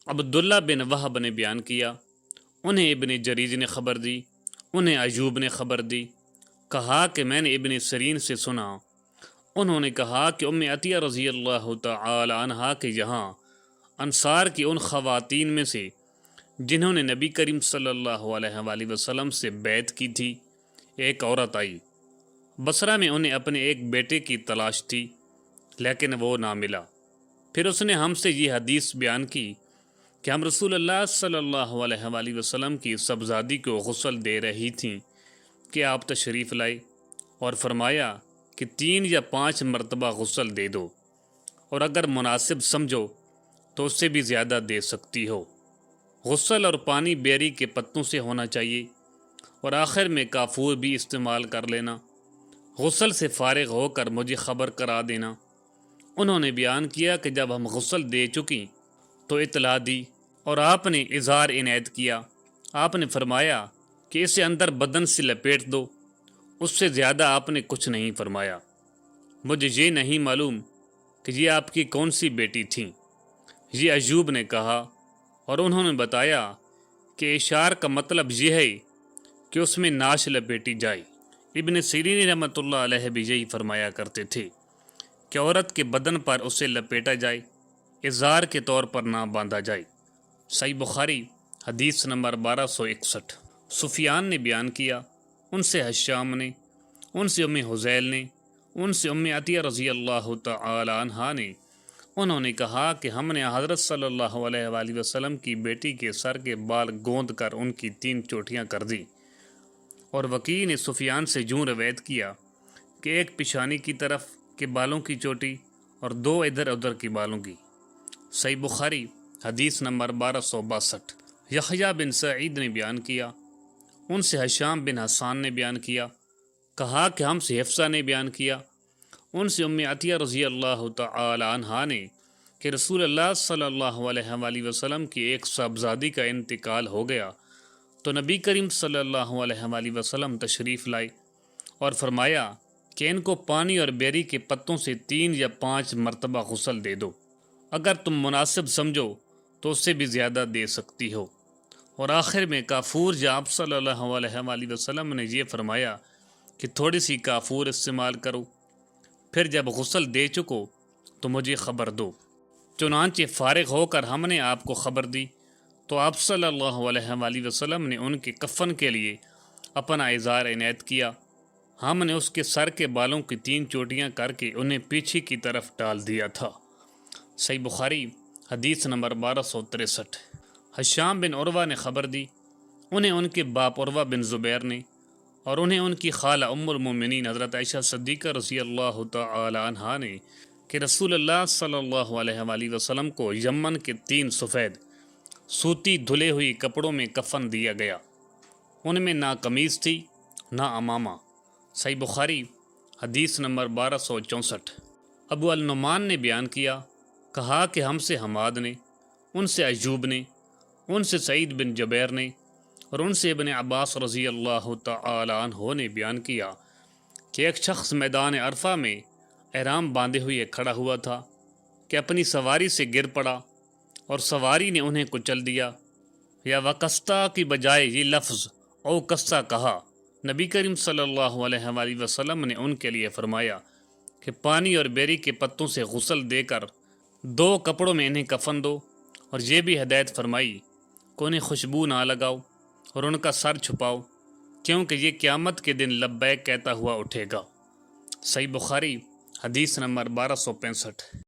عبداللہ بن وہب نے بیان کیا، انہیں ابن جریج نے خبر دی، انہیں ایوب نے خبر دی، کہا کہ میں نے ابن سیرین سے سنا، انہوں نے کہا کہ ام عطیہ رضی اللہ تعالی عنہا کے یہاں انصار کی ان خواتین میں سے جنہوں نے نبی کریم صلی اللہ علیہ وآلہ وسلم سے بیعت کی تھی، ایک عورت آئی۔ بصرہ میں انہیں اپنے ایک بیٹے کی تلاش تھی، لیکن وہ نہ ملا۔ پھر اس نے ہم سے یہ حدیث بیان کی کہ ہم رسول اللہ صلی اللہ علیہ وآلہ وسلم کی صبزادی کو غسل دے رہی تھیں کہ آپ تشریف لائے اور فرمایا کہ 3 یا 5 مرتبہ غسل دے دو، اور اگر مناسب سمجھو تو اس سے بھی زیادہ دے سکتی ہو۔ غسل اور پانی بیری کے پتوں سے ہونا چاہیے، اور آخر میں کافور بھی استعمال کر لینا۔ غسل سے فارغ ہو کر مجھے خبر کرا دینا۔ انہوں نے بیان کیا کہ جب ہم غسل دے چکی تو اطلاع دی، اور آپ نے اظہار عنایت کیا۔ آپ نے فرمایا کہ اسے اندر بدن سے لپیٹ دو، اس سے زیادہ آپ نے کچھ نہیں فرمایا۔ مجھے یہ نہیں معلوم کہ یہ آپ کی کون سی بیٹی تھیں، یہ ایوب نے کہا، اور انہوں نے بتایا کہ اشار کا مطلب یہ ہے کہ اس میں ناش لپیٹی جائے۔ ابن سیرین رحمۃ اللہ علیہ بھی یہی فرمایا کرتے تھے کہ عورت کے بدن پر اسے لپیٹا جائے، اظہار کے طور پر نہ باندھا جائے۔ صحیح بخاری حدیث نمبر 1261۔ سفیان نے بیان کیا، ان سے حشام نے، ان سے ام حذیل نے، ان سے ام عطیہ رضی اللہ تعالی عنہا نے، انہوں نے کہا کہ ہم نے حضرت صلی اللہ علیہ وآلہ وسلم کی بیٹی کے سر کے بال گوند کر ان کی 3 چوٹیاں کر دی۔ اور وکیع نے سفیان سے یوں روایت کیا کہ ایک پیشانی کی طرف کے بالوں کی چوٹی اور 2 ادھر ادھر کی بالوں کی۔ صحیح بخاری حدیث نمبر 1262۔ یحییٰ بن سعید نے بیان کیا، ان سے ہشام بن حسان نے بیان کیا، کہا کہ ہم سے حفصہ نے بیان کیا، ان سے ام عطیہ رضی اللہ تعالی عنہا نے کہ رسول اللہ صلی اللہ علیہ وآلہ وسلم کی ایک صاحبزادی کا انتقال ہو گیا تو نبی کریم صلی اللہ علیہ وآلہ وسلم تشریف لائے اور فرمایا کہ ان کو پانی اور بیری کے پتوں سے 3 یا 5 مرتبہ غسل دے دو، اگر تم مناسب سمجھو تو اس سے بھی زیادہ دے سکتی ہو۔ اور آخر میں کافور جب صلی اللہ علیہ وآلہ وسلم نے یہ فرمایا کہ تھوڑی سی کافور استعمال کرو، پھر جب غسل دے چکو تو مجھے خبر دو۔ چنانچہ فارغ ہو کر ہم نے آپ کو خبر دی تو آپ صلی اللہ علیہ وآلہ وسلم نے ان کے کفن کے لیے اپنا اظہار عنایت کیا۔ ہم نے اس کے سر کے بالوں کی 3 چوٹیاں کر کے انہیں پیچھے کی طرف ڈال دیا تھا۔ صحیح بخاری حدیث نمبر 1263۔ ہشام بن عروہ نے خبر دی، انہیں ان کے باپ عروہ بن زبیر نے، اور انہیں ان کی خالہ ام المومنین حضرت عائشہ صدیقہ رضی اللہ تعالی عنہا نے کہ رسول اللہ صلی اللہ علیہ وآلہ وسلم کو یمن کے 3 سفید سوتی دھلے ہوئی کپڑوں میں کفن دیا گیا، ان میں نہ قمیص تھی نہ امامہ۔ صحیح بخاری حدیث نمبر 1264۔ ابو النعمان نے بیان کیا، کہا کہ ہم سے حماد نے، ان سے ایوب نے، ان سے سعید بن جبیر نے، اور ان سے ابن عباس رضی اللہ تعالی عنہ نے بیان کیا کہ ایک شخص میدان عرفہ میں احرام باندھے ہوئے کھڑا ہوا تھا کہ اپنی سواری سے گر پڑا اور سواری نے انہیں کچل دیا، یا وقستہ کی بجائے یہ لفظ او قصہ کہا۔ نبی کریم صلی اللہ علیہ وآلہ وسلم نے ان کے لیے فرمایا کہ پانی اور بیری کے پتوں سے غسل دے کر 2 کپڑوں میں انہیں کفن دو، اور یہ بھی ہدایت فرمائی کہ انہیں خوشبو نہ لگاؤ اور ان کا سر چھپاؤ، کیونکہ یہ قیامت کے دن لبیک کہتا ہوا اٹھے گا۔ صحیح بخاری حدیث نمبر 1265۔